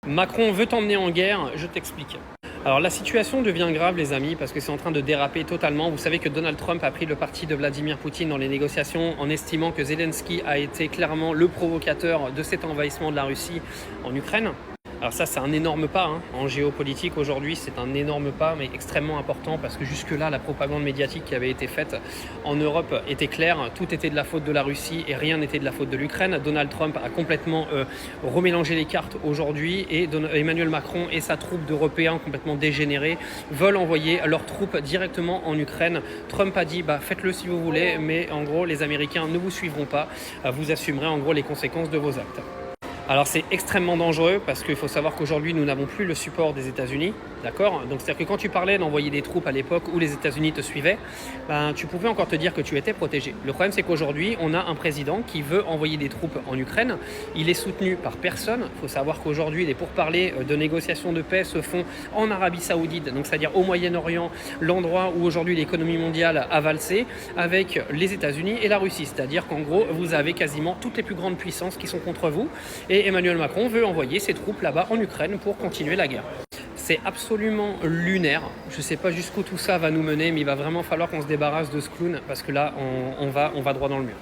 Macron veut t'emmener en guerre, je t'explique. Alors la situation devient grave les amis parce que c'est en train de déraper totalement. Vous savez que Donald Trump a pris le parti de Vladimir Poutine dans les négociations en estimant que Zelensky a été clairement le provocateur de cet envahissement de la Russie en Ukraine. Alors ça c'est un énorme pas en géopolitique aujourd'hui, c'est un énorme pas mais extrêmement important parce que jusque-là la propagande médiatique qui avait été faite en Europe était claire, tout était de la faute de la Russie et rien n'était de la faute de l'Ukraine. Donald Trump a complètement remélangé les cartes aujourd'hui et Emmanuel Macron et sa troupe d'Européens complètement dégénérés veulent envoyer leurs troupes directement en Ukraine. Trump a dit faites-le si vous voulez mais en gros les Américains ne vous suivront pas, vous assumerez en gros les conséquences de vos actes. Alors c'est extrêmement dangereux parce qu'il faut savoir qu'aujourd'hui nous n'avons plus le support des États-Unis, d'accord ? Donc c'est-à-dire que quand tu parlais d'envoyer des troupes à l'époque où les États-Unis te suivaient, tu pouvais encore te dire que tu étais protégé. Le problème c'est qu'aujourd'hui on a un président qui veut envoyer des troupes en Ukraine, il est soutenu par personne. Il faut savoir qu'aujourd'hui les pourparlers de négociations de paix se font en Arabie Saoudite, donc c'est-à-dire au Moyen-Orient, l'endroit où aujourd'hui l'économie mondiale a valsé, avec les États-Unis et la Russie. C'est-à-dire qu'en gros vous avez quasiment toutes les plus grandes puissances qui sont contre vous. Et Emmanuel Macron veut envoyer ses troupes là-bas en Ukraine pour continuer la guerre. C'est absolument lunaire. Je ne sais pas jusqu'où tout ça va nous mener, mais il va vraiment falloir qu'on se débarrasse de ce clown parce que là, on va droit dans le mur.